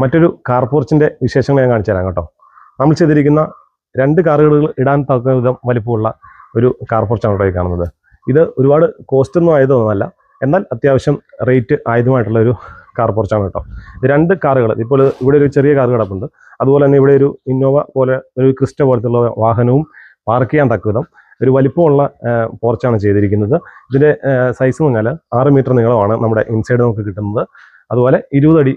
മറ്റൊരു കാർ പോർച്ചിൻ്റെ വിശേഷങ്ങൾ ഞാൻ കാണിച്ചു തരാം കേട്ടോ. നമ്മൾ ചെയ്തിരിക്കുന്ന 2 കാറുകൾ ഇടാൻ തക്ക വിധം വലിപ്പമുള്ള ഒരു കാർ പോർച്ചാണ് ഇവിടെ കാണുന്നത്. ഇത് ഒരുപാട് കോസ്റ്റൊന്നും ആയതൊന്നുമല്ല, എന്നാൽ അത്യാവശ്യം റേറ്റ് ആയതുമായിട്ടുള്ള ഒരു കാർ പോർച്ചാണ് കേട്ടോ. 2 കാറുകൾ, ഇപ്പോൾ ഇവിടെ ഒരു ചെറിയ കാർ കിടപ്പുണ്ട്, അതുപോലെ തന്നെ ഇവിടെ ഒരു ഇന്നോവ പോലെ ഒരു ക്രിസ്റ്റ പോലത്തുള്ള വാഹനവും പാർക്ക് ചെയ്യാൻ തക്ക വിധം ഒരു വലിപ്പമുള്ള പോർച്ചാണ് ചെയ്തിരിക്കുന്നത്. ഇതിൻ്റെ സൈസ് എന്ന് പറഞ്ഞാൽ 6 മീറ്റർ നീളമാണ് നമ്മുടെ ഇൻസൈഡ് നമുക്ക് കിട്ടുന്നത്. അതുപോലെ 20 അടി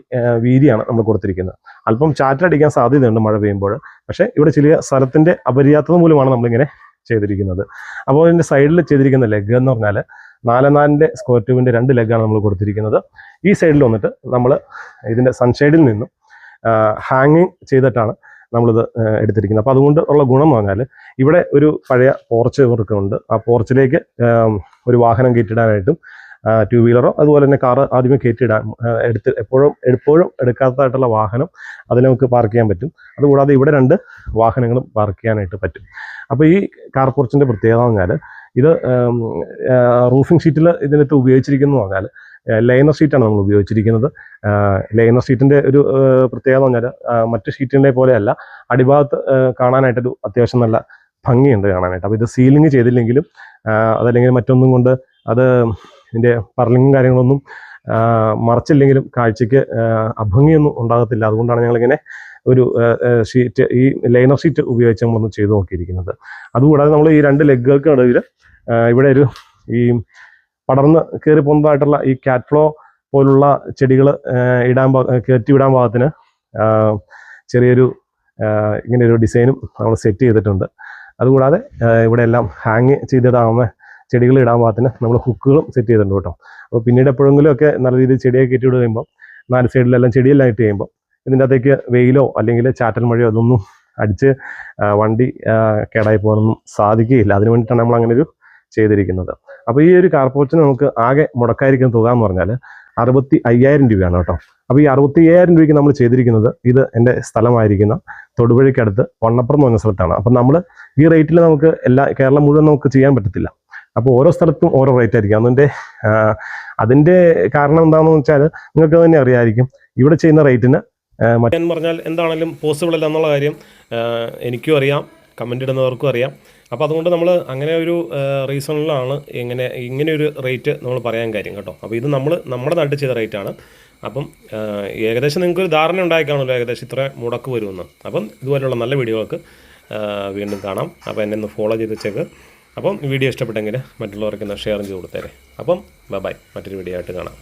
വീതിയാണ് നമ്മൾ കൊടുത്തിരിക്കുന്നത്. അല്പം ചാറ്റടിക്കാൻ സാധ്യതയുണ്ട് മഴ പെയ്യുമ്പോൾ, പക്ഷേ ഇവിടെ ചെറിയ സ്ഥലത്തിൻ്റെ അപര്യാപ്തത മൂലമാണ് നമ്മളിങ്ങനെ ചെയ്തിരിക്കുന്നത്. അപ്പോൾ ഇതിൻ്റെ സൈഡിൽ ചെയ്തിരിക്കുന്ന ലെഗ് എന്ന് പറഞ്ഞാൽ 4x4 സ്ക്വയർ ട്യൂബിൻ്റെ 2 ലെഗാണ് നമ്മൾ കൊടുത്തിരിക്കുന്നത്. ഈ സൈഡിൽ വന്നിട്ട് നമ്മൾ ഇതിൻ്റെ സൺഷെയ്ഡിൽ നിന്നും ഹാങ്ങിങ് ചെയ്തിട്ടാണ് നമ്മളിത് എടുത്തിരിക്കുന്നത്. അപ്പോൾ അതുകൊണ്ട് ഉള്ള ഗുണം എന്ന് പറഞ്ഞാൽ ഇവിടെ ഒരു പഴയ പോർച്ച് വർക്കുണ്ട്. ആ പോർച്ചിലേക്ക് ഒരു വാഹനം കയറ്റിടാനായിട്ടും 2 വീലറോ അതുപോലെ തന്നെ കാറ് ആദ്യമേ കയറ്റിയിടാൻ എപ്പോഴും എടുക്കാത്തതായിട്ടുള്ള വാഹനം അതിൽ നമുക്ക് പാർക്ക് ചെയ്യാൻ പറ്റും. അതുകൂടാതെ ഇവിടെ 2 വാഹനങ്ങളും പാർക്ക് ചെയ്യാനായിട്ട് പറ്റും. അപ്പോൾ ഈ കാർ പോർച്ചിൻ്റെ പ്രത്യേകത എന്ന് പറഞ്ഞാൽ ഇത് റൂഫിംഗ് ഷീറ്റിൽ ഇതിനകത്ത് ഉപയോഗിച്ചിരിക്കുന്നത് പറഞ്ഞാൽ ലൈനർ ഷീറ്റാണ് നമ്മൾ ഉപയോഗിച്ചിരിക്കുന്നത്. ലൈനർ ഷീറ്റിൻ്റെ ഒരു പ്രത്യേകത എന്ന് പറഞ്ഞാൽ മറ്റ് ഷീറ്റിൻ്റെ പോലെയല്ല, അടിഭാഗത്ത് കാണാനായിട്ടൊരു അത്യാവശ്യം നല്ല ഭംഗിയുണ്ട് കാണാനായിട്ട്. അപ്പോൾ ഇത് സീലിംഗ് ചെയ്തില്ലെങ്കിലും അതല്ലെങ്കിൽ മറ്റൊന്നും കൊണ്ട് അത് ഇതിൻ്റെ പർലിങ്ങും കാര്യങ്ങളൊന്നും മറച്ചില്ലെങ്കിലും കാഴ്ചയ്ക്ക് അഭംഗിയൊന്നും ഉണ്ടാകത്തില്ല. അതുകൊണ്ടാണ് ഞങ്ങളിങ്ങനെ ഒരു ഷീറ്റ്, ഈ ലൈനർ ഷീറ്റ് ഉപയോഗിച്ച് നമ്മളൊന്ന് ചെയ്ത് നോക്കിയിരിക്കുന്നത്. അതുകൂടാതെ നമ്മൾ ഈ 2 ലെഗുകൾക്ക് നടുവിൽ ഇവിടെ ഒരു ഈ പടർന്ന് കയറി പോകുന്നതായിട്ടുള്ള ഈ കാറ്റ്ഫ്ലോ പോലുള്ള ചെടികൾ കയറ്റി വിടാൻ പാകത്തിന് ചെറിയൊരു ഇങ്ങനെ ഒരു ഡിസൈനും നമ്മൾ സെറ്റ് ചെയ്തിട്ടുണ്ട്. അതുകൂടാതെ ഇവിടെ എല്ലാം ഹാങ് ചെയ്തിടാവുന്ന ചെടികൾ ഇടാൻ പാകത്തിന് നമ്മൾ ഹുക്കുകളും സെറ്റ് ചെയ്തിട്ടുണ്ട് കേട്ടോ. അപ്പോൾ പിന്നീട് എപ്പോഴെങ്കിലും ഒക്കെ നല്ല രീതിയിൽ ചെടിയൊക്കെ കയറ്റി വിട് കഴിയുമ്പോൾ 4 സൈഡിലെല്ലാം ചെടിയെല്ലാം ഇട്ട് കഴിയുമ്പോൾ ഇതിൻ്റെ അകത്തേക്ക് വെയിലോ അല്ലെങ്കിൽ ചാറ്റൽ മഴയോ അതൊന്നും അടിച്ച് വണ്ടി കേടായി പോകാനൊന്നും സാധിക്കുകയില്ല. അതിന് വേണ്ടിയിട്ടാണ് നമ്മൾ അങ്ങനെ ഒരു ചെയ്തിരിക്കുന്നത്. അപ്പോൾ ഈ ഒരു കാർ പോർച്ചിന് നമുക്ക് ആകെ മുടക്കായിരിക്കുന്ന തുക എന്ന് പറഞ്ഞാൽ 65,000 രൂപയാണ് കേട്ടോ. അപ്പോൾ ഈ 65,000 രൂപയ്ക്ക് നമ്മൾ ചെയ്തിരിക്കുന്നത് ഇത് എൻ്റെ സ്ഥലമായിരിക്കുന്ന തൊടുപുഴയ്ക്കടുത്ത് വണ്ണപ്പുറം എന്ന് പറഞ്ഞ സ്ഥലത്താണ്. അപ്പം നമ്മൾ ഈ റേറ്റിൽ നമുക്ക് കേരളം മുഴുവൻ നമുക്ക് ചെയ്യാൻ പറ്റത്തില്ല. അപ്പോൾ ഓരോ സ്ഥലത്തും ഓരോ റേറ്റ് ആയിരിക്കും. അതിൻ്റെ കാരണം എന്താണെന്ന് വെച്ചാൽ നിങ്ങൾക്ക് തന്നെ അറിയാമായിരിക്കും. ഇവിടെ ചെയ്യുന്ന റേറ്റിന് ഞാൻ പറഞ്ഞാൽ എന്താണെങ്കിലും പോസിബിൾ അല്ല എന്നുള്ള കാര്യം എനിക്കും അറിയാം, കമൻ്റ് ഇടുന്നവർക്കും അറിയാം. അപ്പോൾ അതുകൊണ്ട് നമ്മൾ അങ്ങനെ ഒരു റീസണിലാണ് ഇങ്ങനെ ഒരു റേറ്റ് നമ്മൾ പറയാൻ കാര്യം കേട്ടോ. അപ്പോൾ ഇത് നമ്മുടെ നാട്ടിൽ ചെയ്ത റേറ്റാണ്. അപ്പം ഏകദേശം നിങ്ങൾക്കൊരു ധാരണ ഉണ്ടായിക്കാണല്ലോ ഏകദേശം ഇത്ര മുടക്ക് വരുമെന്ന്. അപ്പം ഇതുപോലെയുള്ള നല്ല വീഡിയോകൾക്ക് വീണ്ടും കാണാം. അപ്പോൾ എന്നെ ഒന്ന് ഫോളോ ചെയ്ത് വെച്ചേക്ക്. അപ്പം വീഡിയോ ഇഷ്ടപ്പെട്ടെങ്കിൽ മറ്റുള്ളവർക്കൊന്ന് ഷെയർ ചെയ്ത് കൊടുത്തേരെ. അപ്പം ബൈ, മറ്റൊരു വീഡിയോ ആയിട്ട് കാണാം.